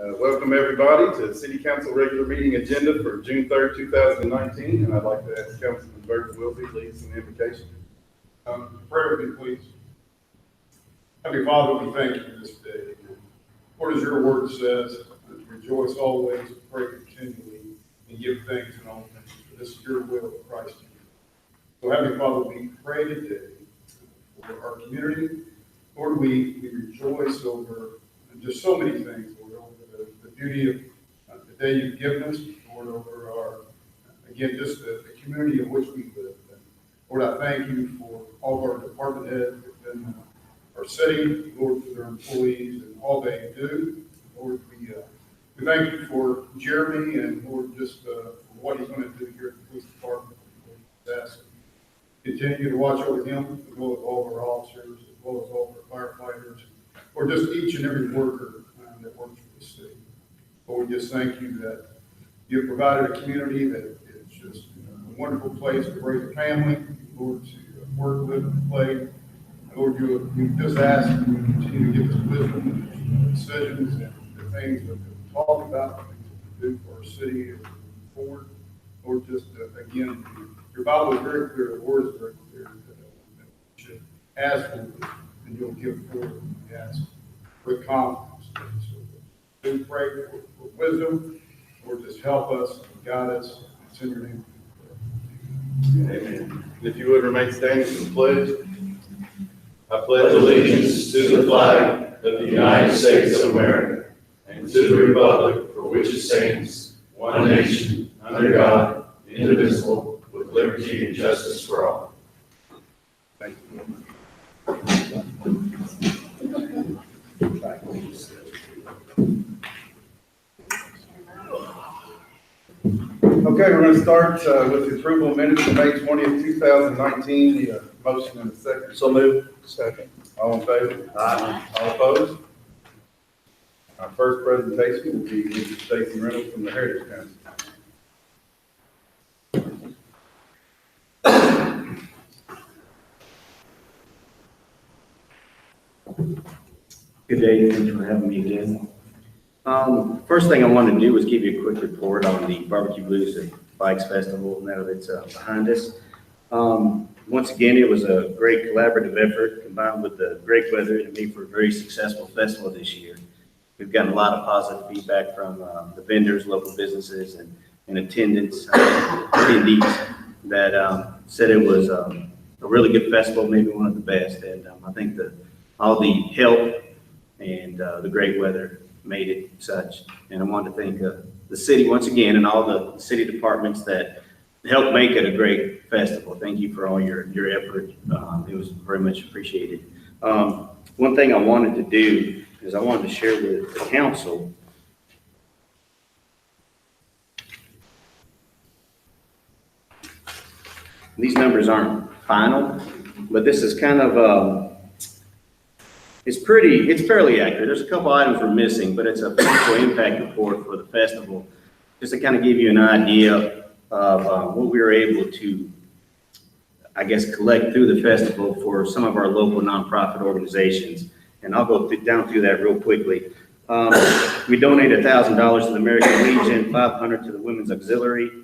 Welcome everybody to the City Council regular meeting agenda for June 3rd, 2019. And I'd like to ask Councilman Burton Wilkie to lead us in the invocation. Pray with me, please. Heavenly Father, we thank you for this day. Lord, as your word says, rejoice always, pray continually, and give thanks in all things. For this is your will of Christ. So Heavenly Father, we pray today for our community. Lord, we rejoice over just so many things, Lord, over the beauty of the day you've given us, Lord, over our, again, just the community in which we live. And Lord, I thank you for all of our department heads within our city, Lord, for their employees and all they do. Lord, we thank you for Jeremy and Lord, just for what he's going to do here at the police department. Lord, ask continue to watch over him, as well as all of our officers, as well as all of our firefighters, or just each and every worker that works for the city. Lord, we just thank you that you've provided a community that is just a wonderful place to raise a family, Lord, to work, live, and play. And Lord, you just ask that you continue to give us wisdom and decisions and the things that we talk about, the things that we do for our city and forward. Lord, just again, your Bible is very clear, the word is very clear that we should ask for it, and you'll give forward when we ask with confidence. So we pray for wisdom. Lord, just help us and guide us. It's in your name. Amen. If you would remain standing for the pledge. I pledge allegiance to the flag of the United States of America and to the republic for which it stands, one nation, under God, indivisible, with liberty and justice for all. Thank you. Okay, we're going to start with the approval of minutes of May 20th, 2019. Need a motion and a second. So moved. Second. All in favor? Aye. All opposed? Our first presentation will be Mr. Stacy Reynolds from the Heritage Council. Good day, thanks for having me again. First thing I wanted to do was give you a quick report on the Barbecue Blues and Bikes Festival now that it's behind us. Once again, it was a great collaborative effort combined with the great weather to make for a very successful festival this year. We've gotten a lot of positive feedback from the vendors, local businesses, and attendants, attendees that said it was a really good festival, maybe one of the best. And I think that all the help and the great weather made it such. And I want to thank the city once again and all the city departments that helped make it a great festival. Thank you for all your effort. It was very much appreciated. One thing I wanted to do is I wanted to share with the council these numbers aren't final, but this is kind of it's fairly accurate. There's a couple items we're missing, but it's a financial impact report for the festival, just to kind of give you an idea of what we were able to, I guess, collect through the festival for some of our local nonprofit organizations. And I'll go down through that real quickly. We donated $1,000 to the American Legion, $500 to the Women's Auxiliary.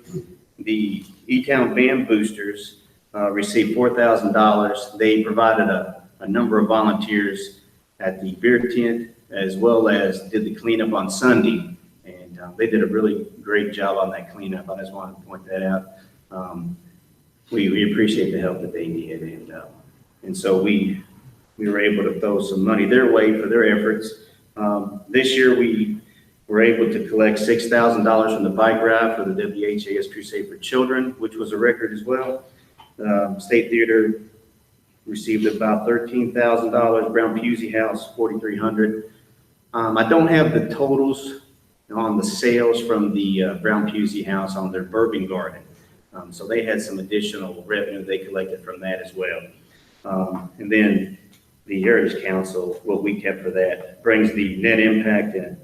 The E-Town Band Boosters received $4,000. They provided a number of volunteers at the beer tent, as well as did the cleanup on Sunday. And they did a really great job on that cleanup. I just wanted to point that out. We appreciate the help that they did. And so we were able to throw some money their way for their efforts. This year we were able to collect $6,000 from the bike ride for the WHAS Crusade for Children, which was a record as well. State Theater received about $13,000. Brown Pusey House, $4,300. I don't have the totals on the sales from the Brown Pusey House on their bourbon garden. So they had some additional revenue they collected from that as well. And then the Heritage Council, what we kept for that, brings the net impact and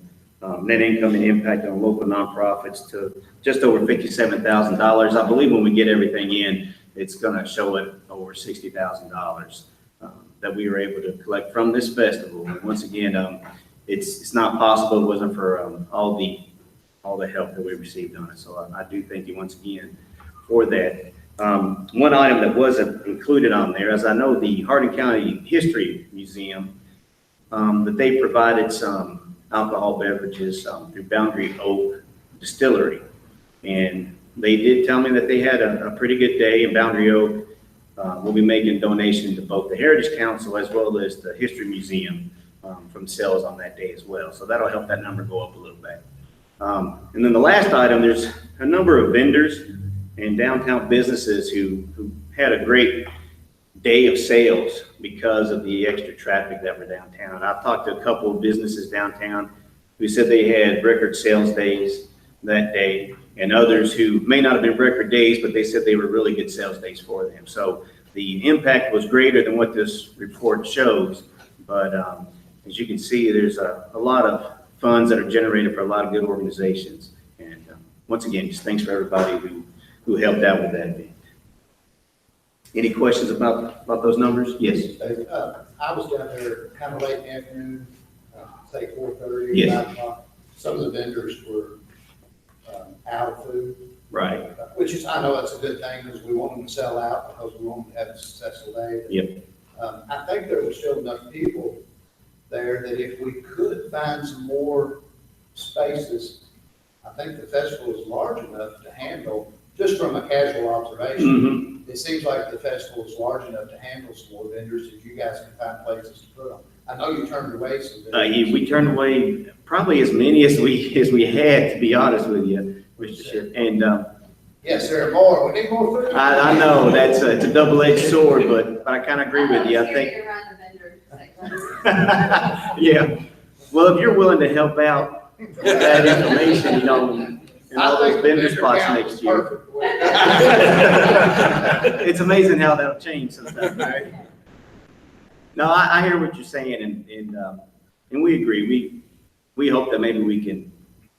net income and impact on local nonprofits to just over $57,000. I believe when we get everything in, it's going to show it over $60,000 that we were able to collect from this festival. And once again, it's not possible. It wasn't for all the help that we received on it. So I do thank you once again for that. One item that wasn't included on there, as I know the Hardin County History Museum, that they provided some alcohol beverages through Boundary Oak Distillery. And they did tell me that they had a pretty good day in Boundary Oak. We'll be making donations to both the Heritage Council as well as the History Museum from sales on that day as well. So that'll help that number go up a little bit. And then the last item, there's a number of vendors and downtown businesses who had a great day of sales because of the extra traffic that were downtown. I've talked to a couple of businesses downtown who said they had record sales days that day, and others who may not have been record days, but they said they were really good sales days for them. So the impact was greater than what this report shows, but as you can see, there's a lot of funds that are generated for a lot of good organizations. And once again, just thanks for everybody who helped out with that event. Any questions about those numbers? Yes. I was down there kind of late in the afternoon, say 4:30, Yes. 5 o'clock. Some of the vendors were out of food. Right. Which is, I know that's a good thing because we want them to sell out because we want them to have a successful day. Yep. I think there were still enough people there that if we could find some more spaces, I think the festival is large enough to handle, just from a casual observation. Mm-hmm. It seems like the festival is large enough to handle some more vendors if you guys can find places to put them. I know you turned away some vendors. We turned away probably as many as we had, to be honest with you, Mr. Sheriff. And Yes, there are more. We need more food. I know that's it's a double-edged sword, but I kind of agree with you. I think. Yeah. Well, if you're willing to help out with that information, in all those vendor spots next year. It's amazing how that'll change sometimes, right? No, I hear what you're saying, and we agree. We hope that maybe we can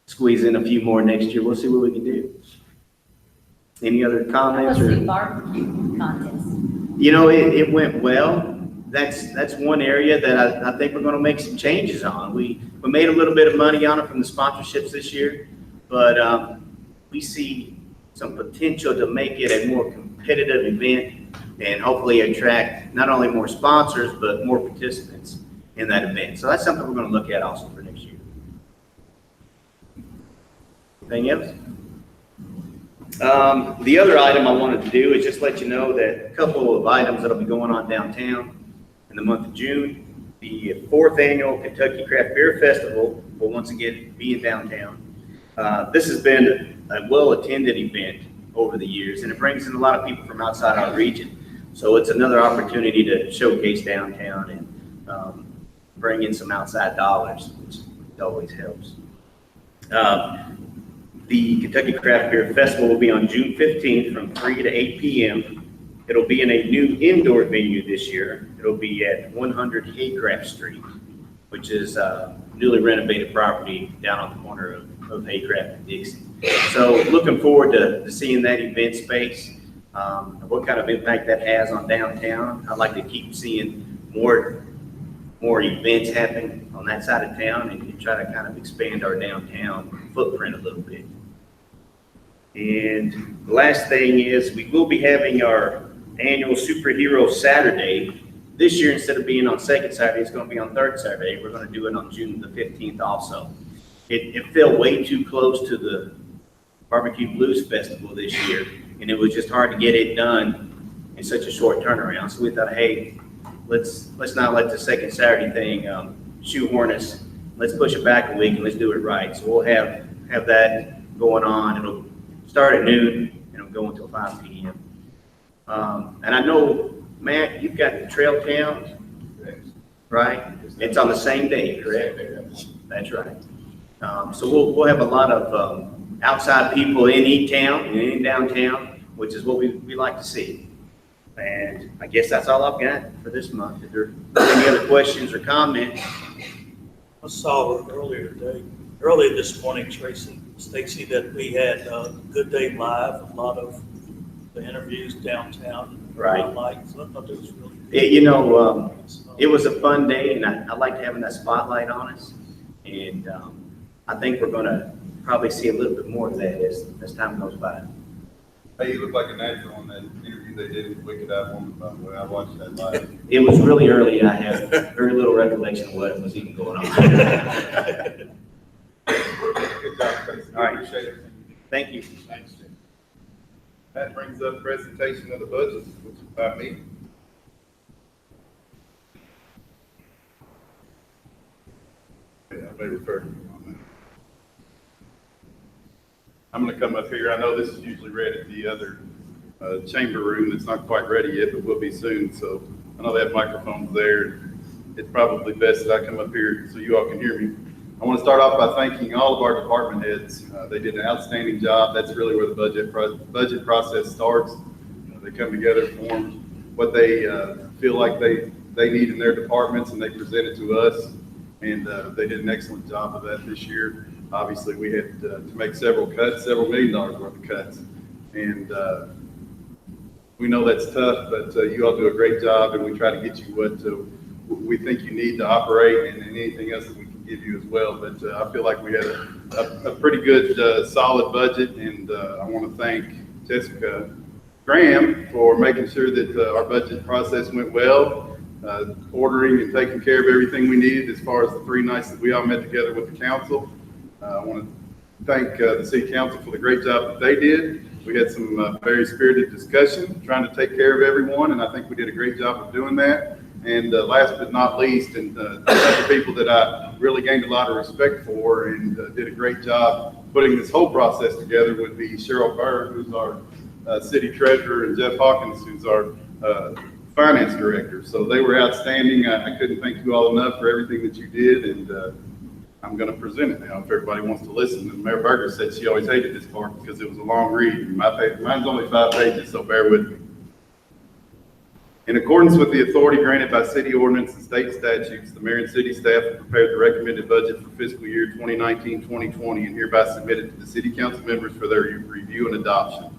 squeeze in a few more next year. We'll see what we can do. Any other comments? What's the barbecue contest? It went well. That's one area that I think we're going to make some changes on. We made a little bit of money on it from the sponsorships this year, but we see some potential to make it a more competitive event and hopefully attract not only more sponsors, but more participants in that event. So that's something we're going to look at also for next year. Anything else? The other item I wanted to do is just let you know that a couple of items that'll be going on downtown in the month of June. The 4th annual Kentucky Craft Beer Festival will once again be in downtown. This has been a well-attended event over the years, and it brings in a lot of people from outside our region. So it's another opportunity to showcase downtown and bring in some outside dollars, which always helps. The Kentucky Craft Beer Festival will be on June 15th from 3 to 8 p.m. It'll be in a new indoor venue this year. It'll be at 100 Haycraft Street, which is a newly renovated property down on the corner of Haycraft and Dixie. So looking forward to seeing that event space, what kind of impact that has on downtown. I'd like to keep seeing more events happening on that side of town and try to kind of expand our downtown footprint a little bit. And the last thing is we will be having our annual Superhero Saturday. This year, instead of being on second Saturday, it's going to be on third Saturday. We're going to do it on June the 15th also. It fell way too close to the Barbecue Blues Festival this year, and it was just hard to get it done in such a short turnaround. So we thought, hey, let's not let the second Saturday thing shoehorn us. Let's push it back a week and let's do it right. So we'll have that going on. It'll start at noon and it'll go until 5 p.m. And I know, Matt, you've got the Trail Town, right? It's on the same day, correct? That's right. So we'll have a lot of outside people in E-Town and in downtown, which is what we like to see. And I guess that's all I've got for this month. If there are any other questions or comments? I saw earlier this morning, Stacy, that we had a Good Day Live, a lot of the interviews downtown. Right. So I thought it was really good. It was a fun day, and I liked having that spotlight on us. And I think we're going to probably see a little bit more of that as time goes by. Hey, you look like a natural on that interview they did with Wicked Eye Woman, by the way. I watched that live. It was really early, and I have very little recollection of what was even going on. Good job, Tracy. All right. Appreciate it. Thank you. Thanks, Jim. That brings up presentation of the budget, which is by me. Yeah, I may refer to you on that. I'm gonna come up here. I know this is usually read at the other chamber room. It's not quite ready yet, but will be soon. So I know they have microphones there. It's probably best that I come up here so you all can hear me. I want to start off by thanking all of our department heads. They did an outstanding job. That's really where the budget process starts. They come together, form what they feel like they need in their departments, and they present it to us. And they did an excellent job of that this year. Obviously, we had to make several cuts, several $1 million worth of cuts. And we know that's tough, but you all do a great job, and we try to get you what we think you need to operate, and anything else that we can give you as well. But I feel like we had a pretty good, solid budget, and I want to thank Jessica Graham for making sure that our budget process went well, ordering and taking care of everything we needed as far as the 3 nights that we all met together with the council. I want to thank the city council for the great job that they did. We had some very spirited discussion, trying to take care of everyone, and I think we did a great job of doing that. And last but not least, and other people that I really gained a lot of respect for and did a great job putting this whole process together would be Cheryl Burr, who's our city treasurer, and Jeff Hawkins, who's our finance director. So they were outstanding. I couldn't thank you all enough for everything that you did, and I'm going to present it now if everybody wants to listen. And Mayor Berger said she always hated this part because it was a long read. Mine's only 5 pages, so bear with me. In accordance with the authority granted by city ordinance and state statutes, the mayor and city staff have prepared the recommended budget for fiscal year 2019-2020 and hereby submitted to the city council members for their review and adoption.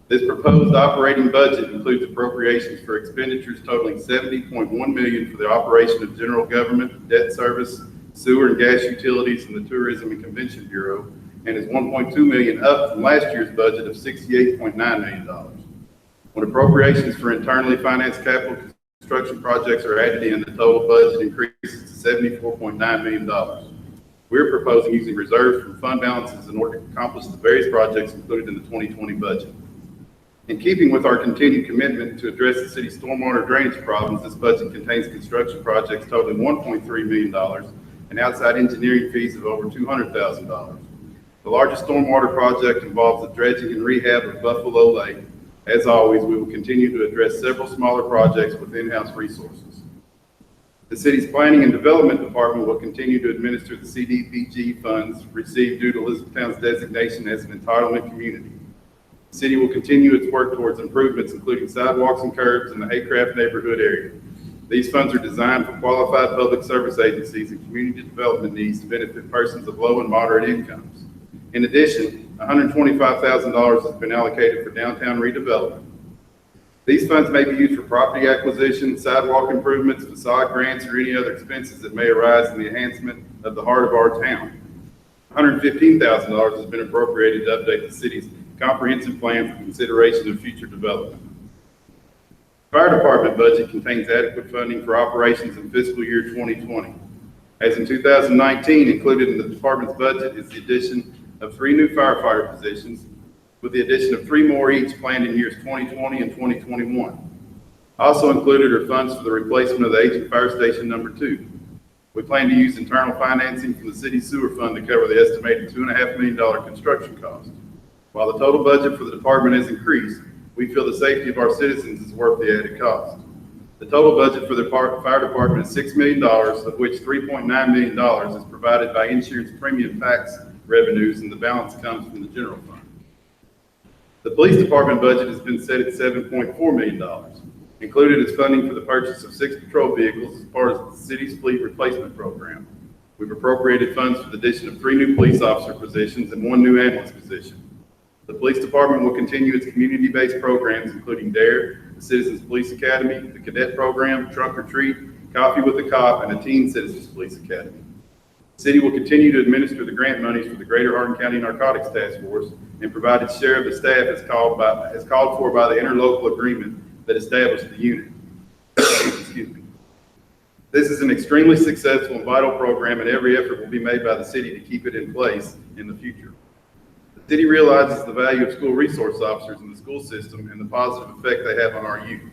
This proposed operating budget includes appropriations for expenditures totaling $70.1 million for the operation of general government, debt service, sewer and gas utilities, and the Tourism and Convention Bureau, and is $1.2 million up from last year's budget of $68.9 million. When appropriations for internally financed capital construction projects are added in, the total budget increases to $74.9 million. We're proposing using reserves from fund balances in order to accomplish the various projects included in the 2020 budget. In keeping with our continued commitment to address the city's stormwater drainage problems, this budget contains construction projects totaling $1.3 million and outside engineering fees of over $200,000. The largest stormwater project involves the dredging and rehab of Buffalo Lake. As always, we will continue to address several smaller projects with in-house resources. The city's planning and development department will continue to administer the CDBG funds received due to Elizabethtown's designation as an entitlement community. The city will continue its work towards improvements, including sidewalks and curbs in the Haycraft neighborhood area. These funds are designed for qualified public service agencies and community development needs to benefit persons of low and moderate incomes. In addition, $125,000 has been allocated for downtown redevelopment. These funds may be used for property acquisition, sidewalk improvements, facade grants, or any other expenses that may arise in the enhancement of the heart of our town. $115,000 has been appropriated to update the city's comprehensive plan for consideration of future development. The fire department budget contains adequate funding for operations in fiscal year 2020. As in 2019, included in the department's budget is the addition of 3 new firefighter positions, with the addition of 3 more each planned in years 2020 and 2021. Also included are funds for the replacement of the aging fire station number 2. We plan to use internal financing from the city sewer fund to cover the estimated $2.5 million construction cost. While the total budget for the department has increased, we feel the safety of our citizens is worth the added cost. The total budget for the fire department is $6 million, of which $3.9 million is provided by insurance premium tax revenues, and the balance comes from the general fund. The police department budget has been set at $7.4 million. Included is funding for the purchase of 6 patrol vehicles as part of the city's fleet replacement program. We've appropriated funds for the addition of 3 new police officer positions and 1 new ambulance position. The police department will continue its community-based programs, including DARE, the Citizens Police Academy, the Cadet Program, Trunk or Treat, Coffee with the Cop, and a Teen Citizens Police Academy. The city will continue to administer the grant monies for the Greater Hardin County Narcotics Task Force and provide its share of the staff as called for by the interlocal agreement that established the unit. Excuse me. This is an extremely successful and vital program, and every effort will be made by the city to keep it in place in the future. The city realizes the value of school resource officers in the school system and the positive effect they have on our youth.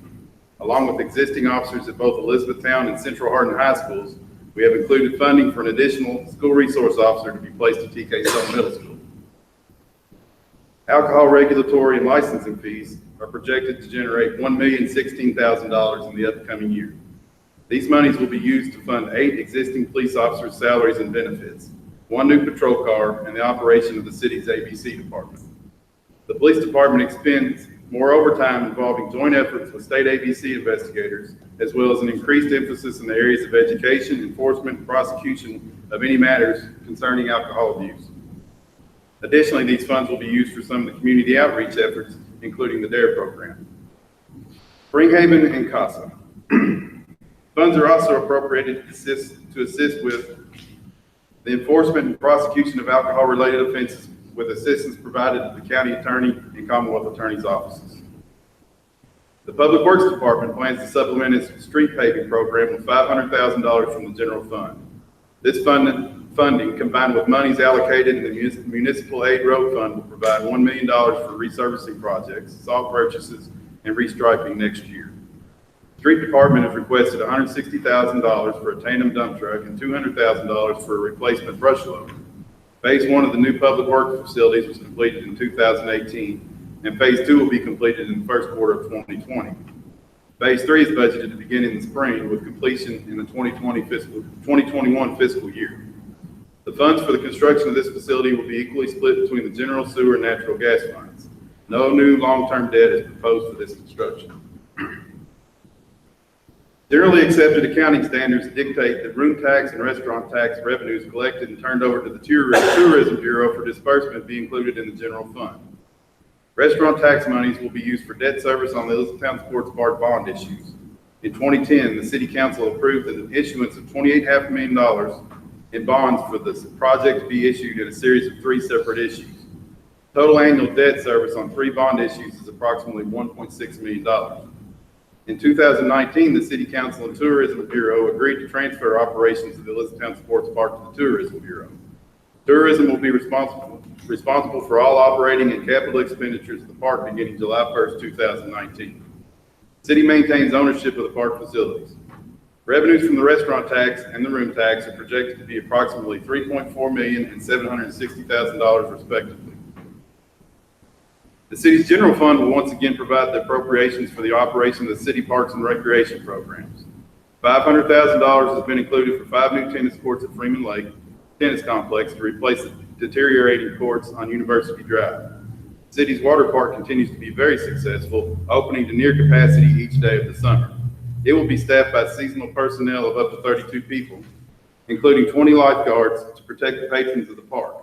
Along with existing officers at both Elizabethtown and Central Hardin High Schools, we have included funding for an additional school resource officer to be placed at TK Stone Middle School. Alcohol regulatory and licensing fees are projected to generate $1,016,000 in the upcoming year. These monies will be used to fund 8 existing police officers' salaries and benefits, 1 new patrol car, and the operation of the city's ABC department. The police department expends more overtime involving joint efforts with state ABC investigators, as well as an increased emphasis in the areas of education, enforcement, and prosecution of any matters concerning alcohol abuse. Additionally, these funds will be used for some of the community outreach efforts, including the DARE program. Springhaven and CASA. Funds are also appropriated to assist with the enforcement and prosecution of alcohol-related offenses with assistance provided to the county attorney and Commonwealth attorney's offices. The Public Works Department plans to supplement its street paving program with $500,000 from the general fund. This funding, combined with monies allocated in the Municipal Aid Road Fund, will provide $1 million for resurfacing projects, salt purchases, and restriping next year. The Street Department has requested $160,000 for a tandem dump truck and $200,000 for a replacement brush loader. Phase 1 of the new public works facilities was completed in 2018, and Phase 2 will be completed in the first quarter of 2020. Phase 3 is budgeted to begin in the spring with completion in the 2021 fiscal year. The funds for the construction of this facility will be equally split between the general sewer and natural gas funds. No new long-term debt is proposed for this construction. Generally accepted accounting standards dictate that room tax and restaurant tax revenues collected and turned over to the Tourism Bureau for disbursement be included in the general fund. Restaurant tax monies will be used for debt service on the Elizabethtown Sports Bar bond issues. In 2010, the City Council approved the issuance of $28.5 million in bonds for this project to be issued in a series of 3 separate issues. Total annual debt service on 3 bond issues is approximately $1.6 million. In 2019, the City Council and Tourism Bureau agreed to transfer operations of the Elizabethtown Sports Park to the Tourism Bureau. Tourism will be responsible for all operating and capital expenditures of the park beginning July 1st, 2019. The city maintains ownership of the park facilities. Revenues from the restaurant tax and the room tax are projected to be approximately $3.4 million and $760,000 respectively. The city's general fund will once again provide the appropriations for the operation of the city parks and recreation programs. $500,000 has been included for 5 new tennis courts at Freeman Lake Tennis Complex to replace the deteriorating courts on University Drive. The city's water park continues to be very successful, opening to near capacity each day of the summer. It will be staffed by seasonal personnel of up to 32 people, including 20 lifeguards to protect the patrons of the park.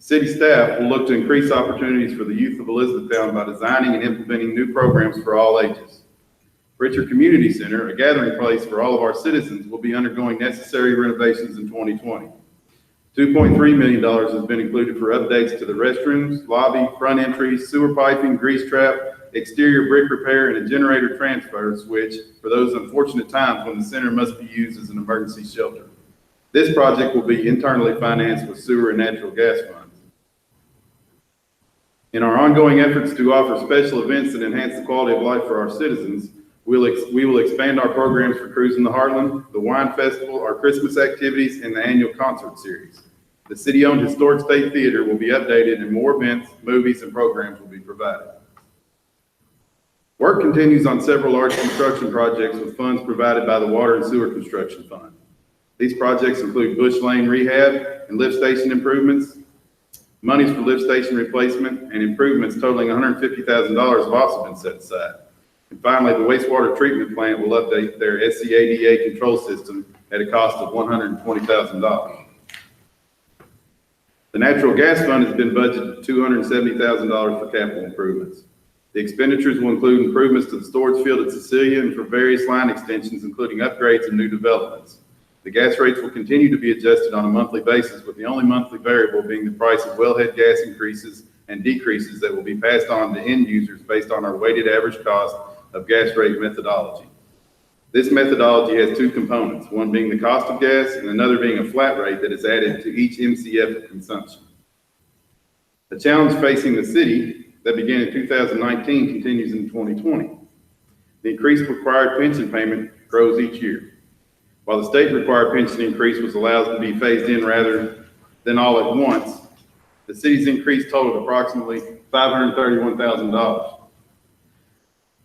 City staff will look to increase opportunities for the youth of Elizabethtown by designing and implementing new programs for all ages. Pritchard Community Center, a gathering place for all of our citizens, will be undergoing necessary renovations in 2020. $2.3 million has been included for updates to the restrooms, lobby, front entries, sewer piping, grease trap, exterior brick repair, and a generator transfer switch for those unfortunate times when the center must be used as an emergency shelter. This project will be internally financed with sewer and natural gas funds. In our ongoing efforts to offer special events that enhance the quality of life for our citizens, we will expand our programs for Cruising the Heartland, the Wine Festival, our Christmas activities, and the annual concert series. The city-owned Historic State Theater will be updated and more events, movies, and programs will be provided. Work continues on several large construction projects with funds provided by the Water and Sewer Construction Fund. These projects include Bush Lane rehab and lift station improvements. Monies for lift station replacement and improvements totaling $150,000 have also been set aside. And finally, the wastewater treatment plant will update their SCADA control system at a cost of $120,000. The natural gas fund has been budgeted $270,000 for capital improvements. The expenditures will include improvements to the storage field at Cecilia and for various line extensions, including upgrades and new developments. The gas rates will continue to be adjusted on a monthly basis, with the only monthly variable being the price of wellhead gas increases and decreases that will be passed on to end users based on our weighted average cost of gas rate methodology. This methodology has two components, one being the cost of gas and another being a flat rate that is added to each MCF of consumption. The challenge facing the city that began in 2019 continues in 2020. The increased required pension payment grows each year. While the state required pension increase was allowed to be phased in rather than all at once, the city's increase totaled approximately $531,000.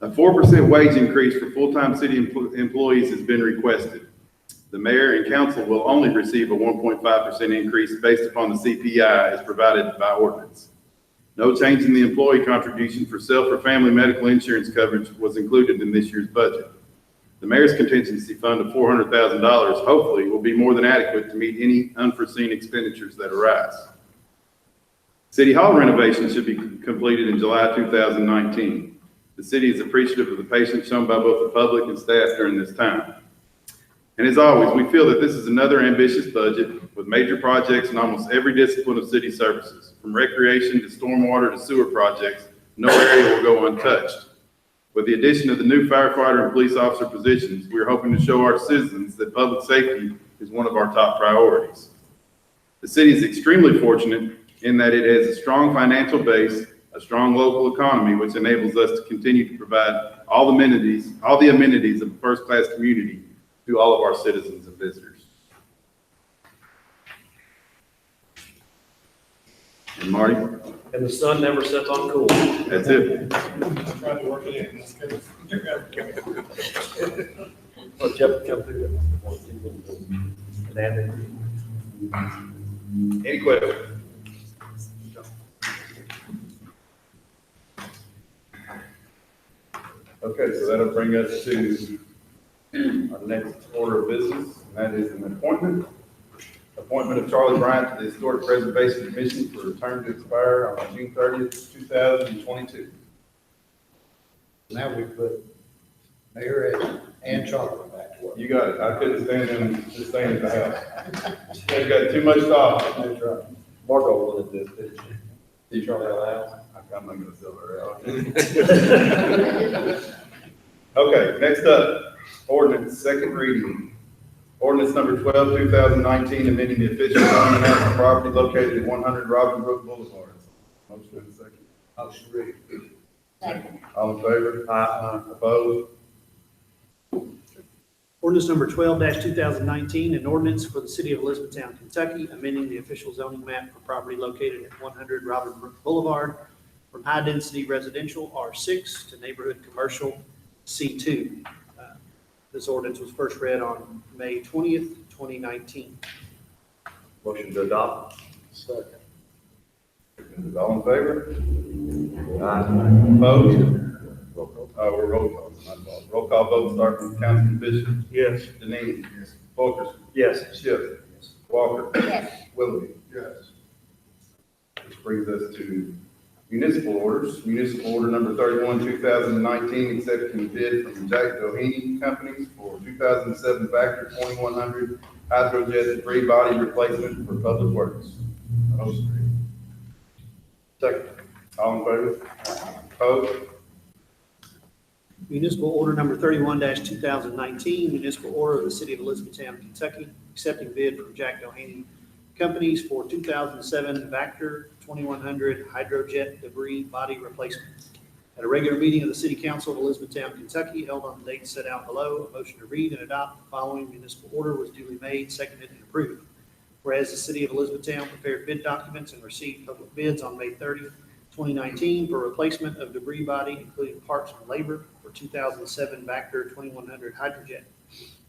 A 4% wage increase for full-time city employees has been requested. The mayor and council will only receive a 1.5% increase based upon the CPI as provided by ordinance. No change in the employee contribution for self or family medical insurance coverage was included in this year's budget. The mayor's contingency fund of $400,000 hopefully will be more than adequate to meet any unforeseen expenditures that arise. City Hall renovation should be completed in July 2019. The city is appreciative of the patience shown by both the public and staff during this time. And as always, we feel that this is another ambitious budget with major projects in almost every discipline of city services, from recreation to stormwater to sewer projects. No area will go untouched. With the addition of the new firefighter and police officer positions, we are hoping to show our citizens that public safety is one of our top priorities. The city is extremely fortunate in that it has a strong financial base, a strong local economy, which enables us to continue to provide all the amenities of a first-class community to all of our citizens and visitors. And Marty? And the sun never sets on cool. That's it. Trying to work it in. That's good. Well, Jeff, jump through it. Any questions? Okay, so that'll bring us to our next order of business, and that is an appointment. Appointment of Charlie Bryant to the Historic Preservation Commission for a term to expire on June 30th, 2022. Now we put Mayor and Charlie back to work. You got it. I couldn't stand them just staying at the house. They've got too much stuff. That's right. Marco wanted this, didn't you? Did Charlie allow? I'm not gonna sell her out. Okay, next up, ordinance, second reading. Ordinance number 12, 2019, amending the official zoning map of property located at 100 Robin Brook Boulevard. Motion and second. Motion read. Second. All in favor? Opposed? Ordinance number 12-2019, an ordinance for the city of Elizabethtown, Kentucky, amending the official zoning map for property located at 100 Robin Brook Boulevard from high-density residential R6 to neighborhood commercial C2. This ordinance was first read on May 20th, 2019. Motion to adopt. Second. All in favor? Aye. Opposed? We're roll call. My fault. Roll call vote starting with Councilman Bishop. Yes. Deneen. Yes. Fulkerson. Yes. Schiff. Yes. Walker. Yes. Willoughby. Yes. Which brings us to municipal orders. Municipal order number 31, 2019, accepting bid from Jack Doheny Companies for 2007 Vector 2100 hydrojet debris body replacement for public works. Motion. Second. All in favor? Opposed? Municipal order number 31-2019, municipal order of the city of Elizabethtown, Kentucky, accepting bid from Jack Doheny Companies for 2007 Vector 2100 hydrojet debris body replacement. At a regular meeting of the City Council of Elizabethtown, Kentucky, held on the date set out below, a motion to read and adopt the following municipal order was duly made, seconded, and approved. Whereas the city of Elizabethtown prepared bid documents and received public bids on May 30th, 2019 for replacement of debris body, including parts and labor, for 2007 Vector 2100 hydrojet.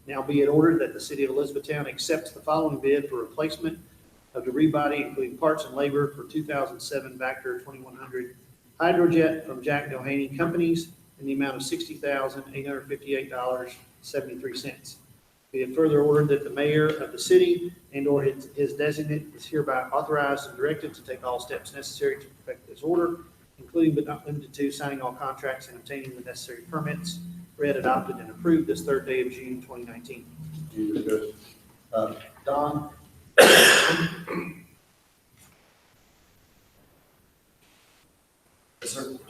Now be it ordered that the city of Elizabethtown accepts the following bid for replacement of debris body, including parts and labor, for 2007 Vector 2100 hydrojet from Jack Doheny Companies in the amount of $60,858.73. Be it further ordered that the mayor of the city and/or his designate is hereby authorized and directed to take all steps necessary to perfect this order, including but not limited to signing all contracts and obtaining the necessary permits. Read, adopted, and approved this third day of June 2019. Any discussion? Don?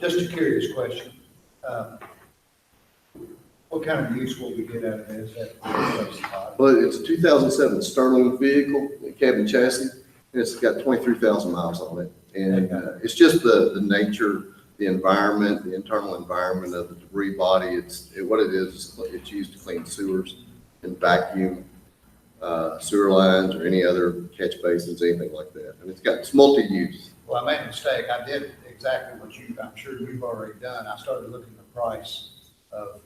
Just a curious question. What kind of use will we get out of this? Well, it's a 2007 Sterling vehicle, cabin chassis, and it's got 23,000 miles on it. And it's just the nature, the environment, the internal environment of the debris body. What it is, it's used to clean sewers and vacuum sewer lines or any other catch basins, anything like that. And it's multi-use. Well, I made a mistake. I did exactly what I'm sure you've already done. I started looking at the price of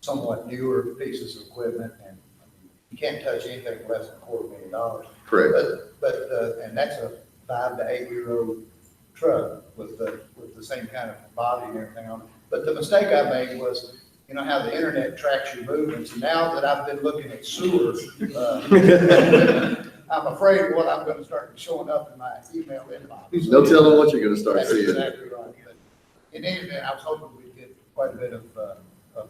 somewhat newer pieces of equipment, and you can't touch anything less than $250,000. Correct. And that's a 5 to 8 year old truck with the same kind of body and everything on it. But the mistake I made was, you know how the internet tracks your movements. Now that I've been looking at sewers, I'm afraid what I'm going to start showing up in my email inbox. No telling what you're going to start That's seeing. exactly right. But in any event, I was hoping we'd get quite a bit of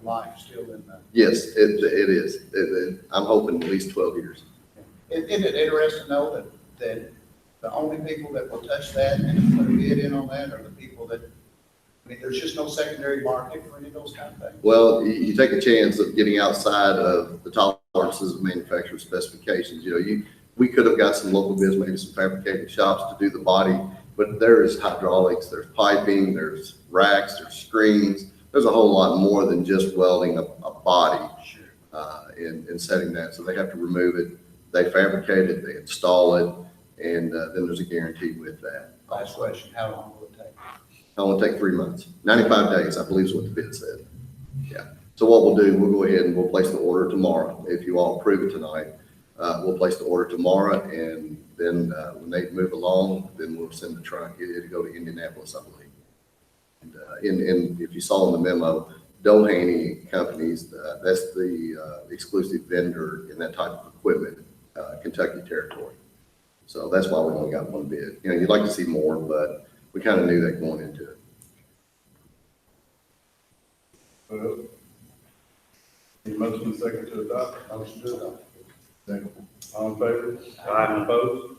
life still in the. Yes, it is. I'm hoping at least 12 years. Isn't it interesting to know that the only people that will touch that and put a bid in on that are the people that, I mean, there's just no secondary market for any of those kind of things. Well, you take a chance of getting outside of the tolerances of manufacturer specifications. We could have got some local bids, maybe some fabricating shops to do the body, but there is hydraulics, there's piping, there's racks, there's screens. There's a whole lot more than just welding a body and setting that. So they have to remove it, they fabricate it, they install it, and then there's a guarantee with that. Last question, how long will it take? It will take 3 months, 95 days, I believe is what the bid said. Yeah. So what we'll do, we'll go ahead and we'll place the order tomorrow. If you all approve it tonight, we'll place the order tomorrow, and then when they move along, then we'll send the truck. It'll go to Indianapolis, I believe. And if you saw in the memo, Doheny Companies, that's the exclusive vendor in that type of equipment, Kentucky territory. So that's why we only got one bid. You'd like to see more, but we kind of knew that going into it. Any motion and second to adopt? Motion to adopt. Second. All in favor? Aye. Opposed?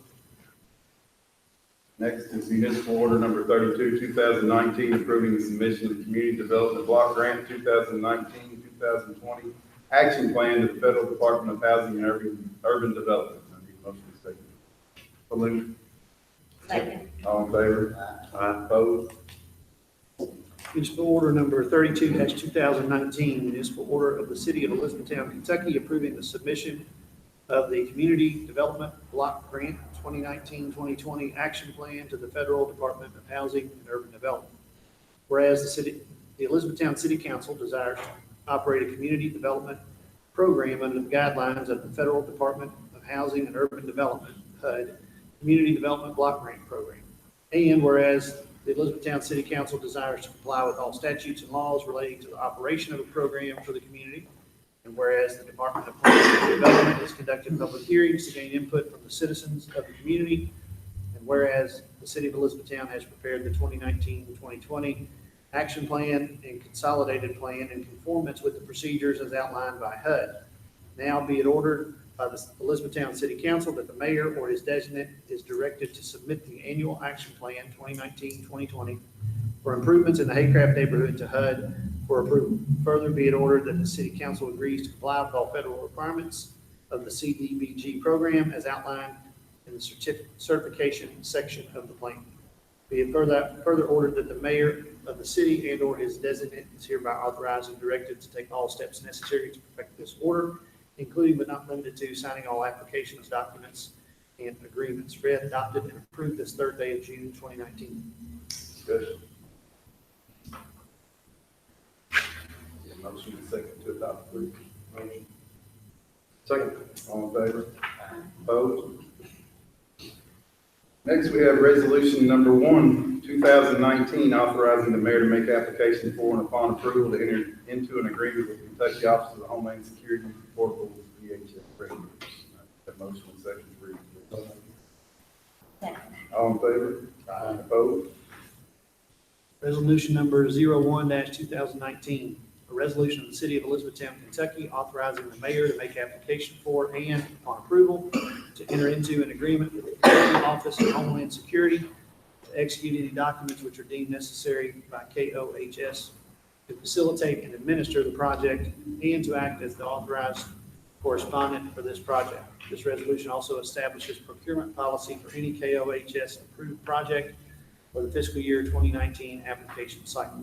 Next is municipal order number 32, 2019, approving the submission of the Community Development Block Grant 2019-2020 action plan to the Federal Department of Housing and Urban Development. I need a motion and second. So moved. Second. All in favor? Aye. Opposed? Municipal order number 32-2019, municipal order of the city of Elizabethtown, Kentucky, approving the submission of the Community Development Block Grant 2019-2020 action plan to the Federal Department of Housing and Urban Development. Whereas the Elizabethtown City Council desires to operate a community development program under the guidelines of the Federal Department of Housing and Urban Development, HUD, Community Development Block Grant Program. And whereas the Elizabethtown City Council desires to comply with all statutes and laws relating to the operation of a program for the community. And whereas the Department of Planning and Development has conducted public hearings to gain input from the citizens of the community. And whereas the city of Elizabethtown has prepared the 2019-2020 action plan and consolidated plan in conformance with the procedures as outlined by HUD. Now be it ordered by the Elizabethtown City Council that the mayor or his designate is directed to submit the annual action plan 2019-2020 for improvements in the Haycraft neighborhood to HUD for approval. Further be it ordered that the city council agrees to comply with all federal requirements of the CDBG program as outlined in the certification section of the plan. Be it further ordered that the mayor of the city and or his designate is hereby authorized and directed to take all steps necessary to perfect this order, including but not limited to signing all applications, documents, and agreements. Read, adopted, and approved this third day of June 2019. Discussion. Motion and second to adopt, please. Motion. Second. All in favor? Opposed? Next, we have resolution number 1, 2019, authorizing the mayor to make application for and upon approval to enter into an agreement with Kentucky Office of Homeland Security Portable VHS radios. That motion and second read. Second. All in favor? Opposed? Resolution number 01-2019, a resolution of the City of Elizabethtown, Kentucky, authorizing the mayor to make application for and, upon approval, to enter into an agreement with the Kentucky Office of Homeland Security to execute any documents which are deemed necessary by KOHS to facilitate and administer the project and to act as the authorized correspondent for this project. This resolution also establishes procurement policy for any KOHS approved project for the fiscal year 2019 application cycle.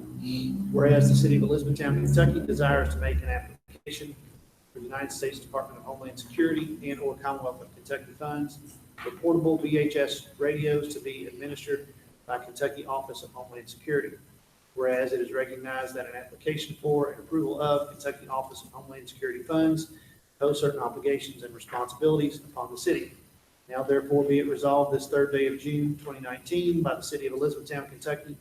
Whereas the City of Elizabethtown, Kentucky desires to make an application for the United States Department of Homeland Security and/or Commonwealth of Kentucky funds for portable VHS radios to be administered by Kentucky Office of Homeland Security. Whereas it is recognized that an application for and approval of Kentucky Office of Homeland Security funds impose certain obligations and responsibilities upon the city. Now therefore be it resolved this third day of June 2019 by the City of Elizabethtown, Kentucky,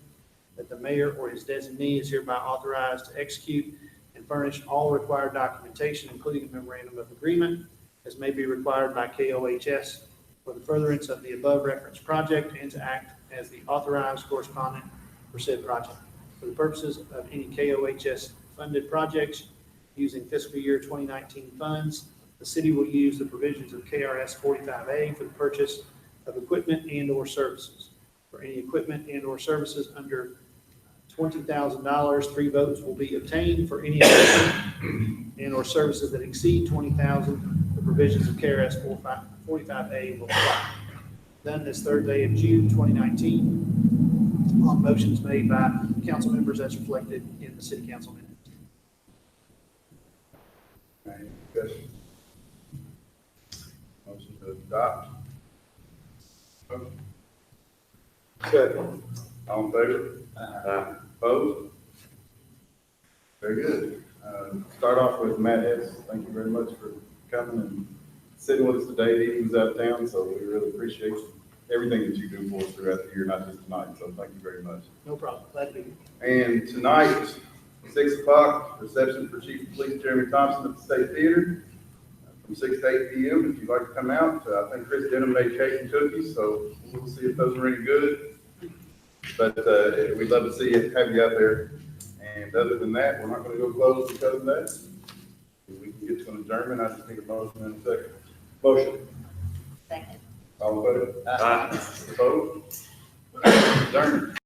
that the mayor or his designee is hereby authorized to execute and furnish all required documentation, including a memorandum of agreement, as may be required by KOHS for the furtherance of the above referenced project and to act as the authorized correspondent for said project. For the purposes of any KOHS funded projects using fiscal year 2019 funds, the city will use the provisions of KRS 45A for the purchase of equipment and/or services. For any equipment and/or services under $20,000, 3 votes will be obtained. For any equipment and/or services that exceed $20,000, the provisions of KRS 45A will apply. Done this third day of June 2019 on motions made by council members as reflected in the city council minutes. Any discussion? Motion to adopt. Motion. Second. All in favor? Opposed? Very good. Start off with Matt Hess. Thank you very much for coming and sitting with us today. He was out of town, so we really appreciate everything that you do for us throughout the year, not just tonight. So thank you very much. No problem. Glad to be here. And tonight, 6 o'clock, reception for Chief of Police Jeremy Thompson at the State Theater from 6 to 8 p.m. If you'd like to come out, I think Chris Denham made cake and cookies, so we'll see if those are any good. But we'd love to see you, have you out there. And other than that, we're not going to go close because of that. If we can get to an adjournment, I just need a motion in a second. Motion. Second. All in favor? Opposed? Adjourned.